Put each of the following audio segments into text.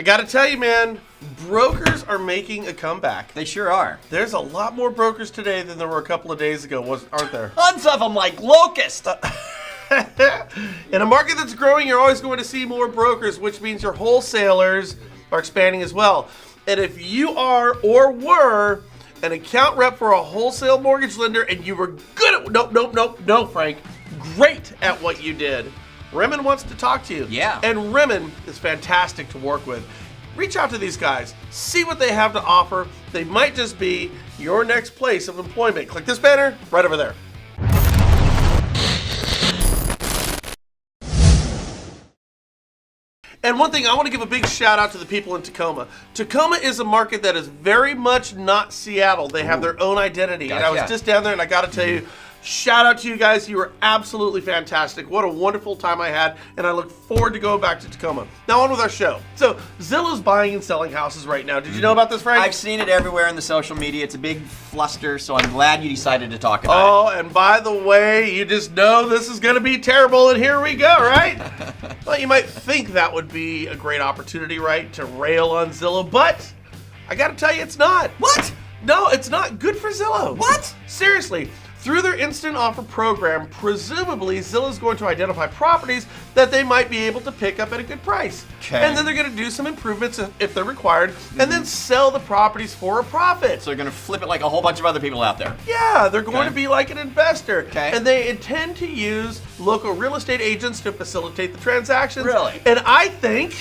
I gotta tell you, man, brokers are making a comeback. They sure are. There's a lot more brokers today than there were a couple of days ago, aren't there? Tons of them like locusts. In a market that's growing, you're always going to see more brokers, which means your wholesalers are expanding as well. And if you are or were an account rep for a wholesale mortgage lender and you were good at, no, Frank, great at what you did, Rimmon wants to talk to you. Yeah. And Rimmon is fantastic to work with. Reach out to these guys. See what they have to offer. They might just be your next place of employment. Click this banner right over there. And one thing, I want to give a big shout out to the people in Tacoma. Tacoma is a market that is very much not Seattle. They have their own identity. Gotcha. And I was just down there and I got to tell you, shout out to you guys. You were absolutely fantastic. What a wonderful time I had. And I look forward to going back to Tacoma. Now on with our show. So Zillow's buying and selling houses right now. Did you know about this, Frank? I've seen it everywhere in the social media. It's a big fluster, so I'm glad you decided to talk about Oh, and by the way, you just know this is going to be terrible, and here we go, right? Well, you might think that would be a great opportunity, right, to rail on Zillow, but I got to tell you, it's not. What? No, it's not good for Zillow. What? Seriously. Through their instant offer program, presumably Zillow's going to identify properties that they might be able to pick up at a good price. Okay. And then they're going to do some improvements if they're required, and then sell the properties for a profit. So they're going to flip it like a whole bunch of other people out there. Yeah, they're going Okay. to be like an investor. Okay. And they intend to use local real estate agents to facilitate the transactions. Really? And I think,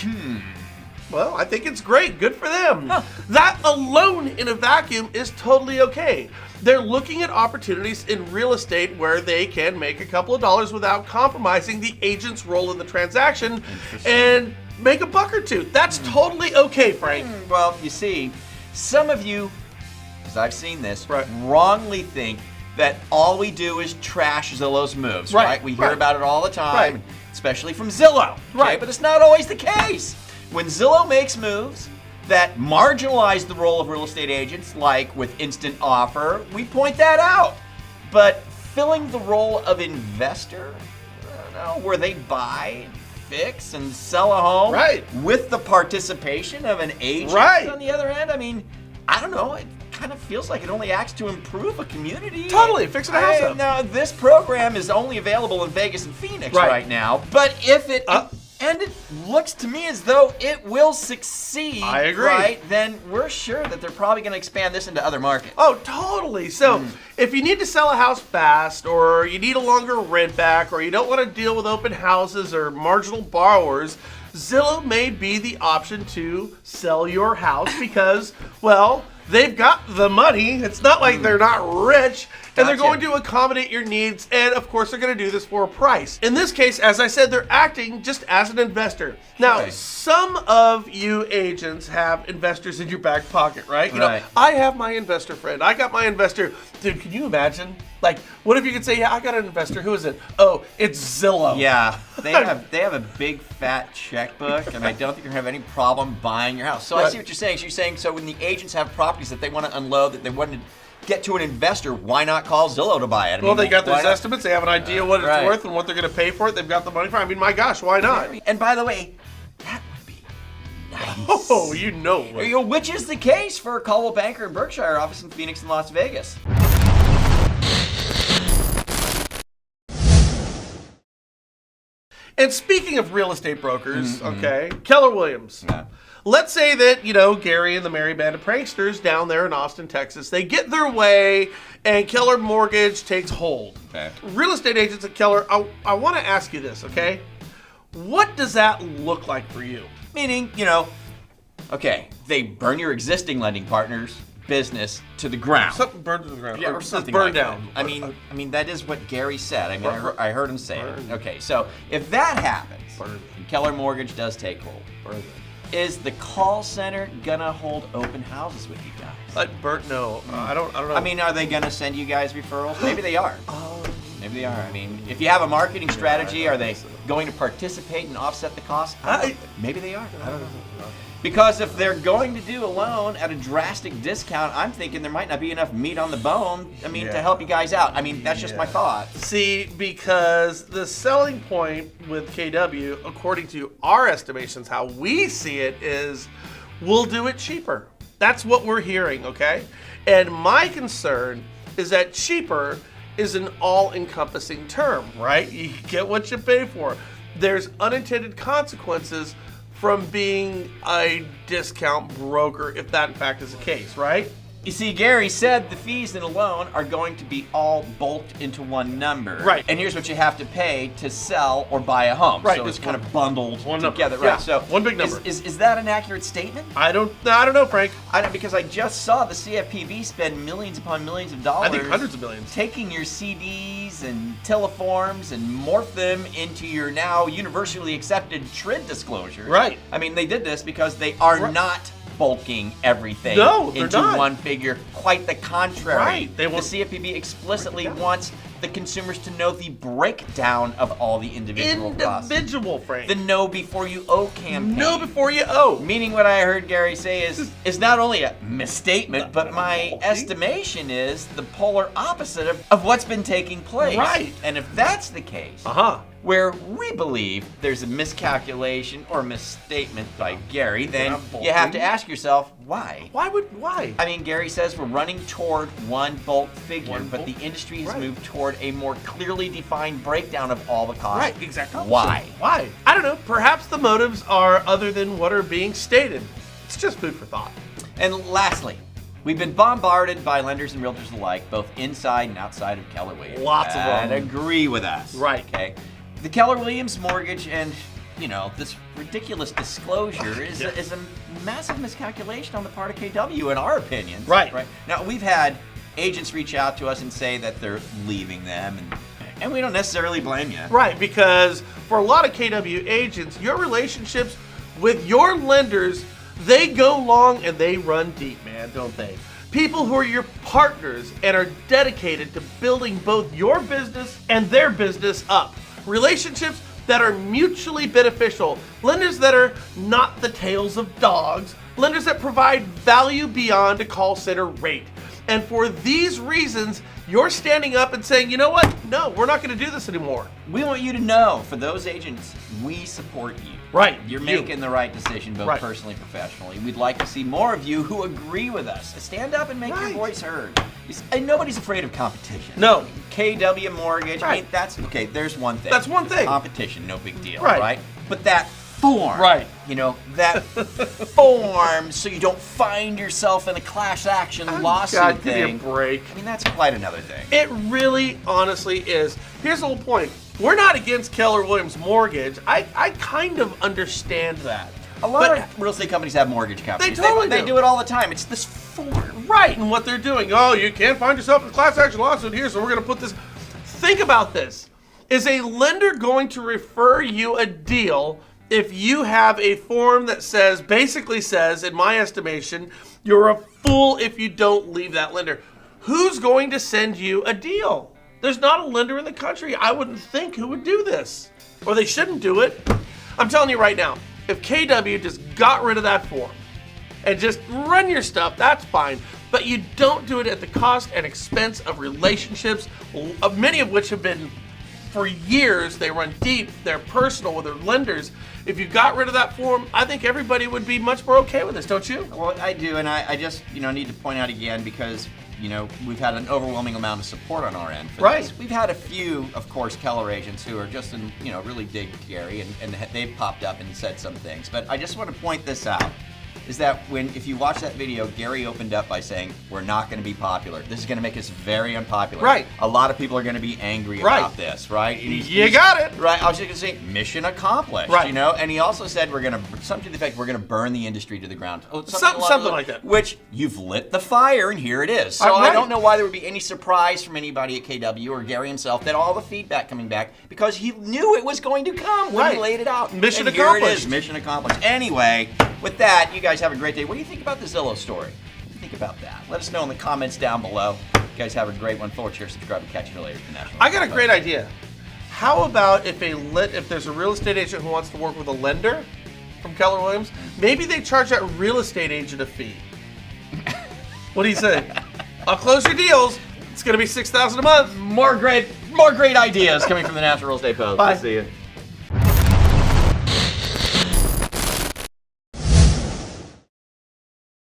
well, I think it's great. Good for them. Huh. That alone in a vacuum is totally okay. They're looking at opportunities in real estate where they can make a couple of dollars without compromising the agent's role in the transaction and make a buck or two. That's totally okay, Frank. Well, you see, some of you, because I've seen this, Right. wrongly think that all we do is trash Zillow's moves, Right, right? We hear right. about it all the time, Right. especially from Zillow. Okay? Right. But it's not always the case. When Zillow makes moves that marginalize the role of real estate agents, like with instant offer, we point that out. But filling the role of investor, I don't know, where they buy, fix, and sell a home Right. with the participation of an agent Right. on the other end, I mean, I don't know, it kind of feels like it only acts to improve a community. Totally, fixing a house up. Now, this program is only available in Vegas and Phoenix Right. right now, but if it... and it looks to me as though it will succeed. I agree. Right? Then we're sure that they're probably going to expand this into other markets. Oh, totally. So if you need to sell a house fast, or you need a longer rent back, or you don't want to deal with open houses or marginal borrowers, Zillow may be the option to sell your house because, well, they've got the money. It's not like they're not rich. And they're Gotcha. going to accommodate your needs, and of course they're going to do this for a price. In this case, as I said, they're acting just as an investor. Now, Right. some of you agents have investors in your back pocket, right? You Right. know, I have my investor friend. I got my investor. Dude, can you imagine? Like, what if you could say, yeah, I got an investor. Who is it? Oh, it's Zillow. Yeah, they have a big fat checkbook, and I don't think you're gonna have any problem buying your house. So I Right. see what you're saying. So you're saying, so when the agents have properties that they want to unload, that they want to get to an investor, why not call Zillow to buy it? I Well, mean, they got why those not? estimates. They have an idea what it's Right. worth and what they're going to pay for it. They've got the money for it. I mean, my gosh, why not? And by the way, that would be nice. Oh, you know it. You know, which is the case for Coldwell Banker and Berkshire office in Phoenix and Las Vegas. And speaking of real estate brokers, okay, Keller Williams. Yeah. Let's say that, you know, Gary and the merry band of pranksters down there in Austin, Texas, they get their way and Keller Mortgage takes hold. Okay. Real estate agents at Keller, I want to ask you this, okay? What does that look like for you? Meaning, you know, okay, they burn your existing lending partner's business to the ground. Something burned to the ground. Yeah, or or something burned like down. that. I mean, that is what Gary said. I mean, I heard him say Burn. it. Okay, so if that happens, Burn. and Keller Mortgage does take hold, is the call center gonna hold open houses with you guys? Like burnt? No, I don't know. I mean, are they gonna send you guys referrals? Maybe they are. Maybe Maybe they are. I mean, if you have a marketing strategy, are they going to participate and offset the cost? Maybe they are. I don't know. Because if they're going to do a loan at a drastic discount, I'm thinking there might not be enough meat on the bone, to help you guys out. I mean, that's just my thought. See, because the selling point with KW, according to our estimations, how we see it is, we'll do it cheaper. That's what we're hearing, okay? And my concern is that cheaper is an all-encompassing term, right? You get what you pay for. There's unintended consequences from being a discount broker, if that in fact is the case, right? You see, Gary said the fees in a loan are going to be all bulked into one number. Right. And here's what you have to pay to sell or buy a home. Right. So it's kind of bundled together. Yeah. Right. So one big number. Is that an accurate statement? I don't know, Frank. I don't, because I just saw the CFPB spend millions upon millions of dollars. I think hundreds of millions. Taking your CDs and teleforms and morph them into your now universally accepted TRID disclosures. Right. I mean, they did this because they are not bulking everything into not. one figure. Quite the contrary. Right. The CFPB explicitly wants the consumers to know the breakdown of all the individual costs. Frank. The Know Before You Owe campaign. Know before you owe. Meaning what I heard Gary say is not only a misstatement, but my estimation is the polar opposite of what's been taking place. Right. And if that's the case, where we believe there's a miscalculation or misstatement by Gary, then you have to ask yourself, why? Why? I mean, Gary says we're running toward one bulk figure, but the industry has moved toward a more clearly defined breakdown of all the costs. Right, exactly. Why? Why? I don't know. Perhaps the motives are other than what are being stated. It's just food for thought. And lastly, we've been bombarded by lenders and realtors alike, both inside and outside of Keller Williams. Lots of them. And agree with us. Right. Okay. The Keller Williams mortgage and, this ridiculous disclosure is a massive miscalculation on the part of KW, in our opinion. Right. Now, we've had agents reach out to us and say that they're leaving them, and we don't necessarily blame you. Right, because for a lot of KW agents, your relationships with your lenders, they go long and they run deep, man, don't they? People who are your partners and are dedicated to building both your business and their business up. Relationships that are mutually beneficial. Lenders that are not the tails of dogs. Lenders that provide value beyond a call center rate. And for these reasons, you're standing up and saying, you know what? No, we're not going to do this anymore. We want you to know, for those agents, we support you. Right. You're making the right decision, both personally and professionally. We'd like to see more of you who agree with us. Stand up and make your voice heard. And nobody's afraid of competition. No. KW Mortgage, I mean, that's, okay, there's one thing. That's one thing. Competition, no big deal, Right. right? But that form. Right. That form, so you don't find yourself in a class action lawsuit God, thing. give me a break. I mean, that's quite another thing. It really, honestly is. Here's the whole point. We're not against Keller Williams Mortgage. I kind of understand that. A lot of real estate companies have mortgage companies. They do it all the time. It's this form. Right, and what they're doing. Oh, you can't find yourself in a class action lawsuit here, so we're going to put this. Think about this. Is a lender going to refer you a deal if you have a form that basically says, in my estimation, you're a fool if you don't leave that lender? Who's going to send you a deal? There's not a lender in the country, I wouldn't think, who would do this. Or they shouldn't do it. I'm telling you right now, if KW just got rid of that form and just run your stuff, that's fine. But you don't do it at the cost and expense of relationships, many of which have been for years. They run deep, they're personal with their lenders. If you got rid of that form, I think everybody would be much more okay with this, don't you? Well, I do, and I just need to point out again, because we've had an overwhelming amount of support on our end for this. We've had a few, of course, Keller agents who are just really dig Gary, and they've popped up and said some things. But I just want to point this out. Is that if you watch that video, Gary opened up by saying, we're not going to be popular. This is going to make us very unpopular. Right. A lot of people are going to be angry about this, right? You got it. Right. I was just going to say, mission accomplished. Right. And he also said something to the effect, we're going to burn the industry to the ground. Something like that. Which, you've lit the fire, and here it is. So I don't know why there would be any surprise from anybody at KW or Gary himself that all the feedback coming back, because he knew it was going to come when he laid it out. Mission and accomplished. Here it is, mission accomplished. Anyway, with that, you guys have a great day. What do you think about the Zillow story? What do you think about that? Let us know in the comments down below. You guys have a great one. Follow, share, subscribe, and catch you later. I got a great idea. How about if there's a real estate agent who wants to work with a lender from Keller Williams, maybe they charge that real estate agent a fee. What do you say? I'll close your deals. It's going to be $6,000 a month. More great ideas coming from the National Real Estate Post. Bye. See you.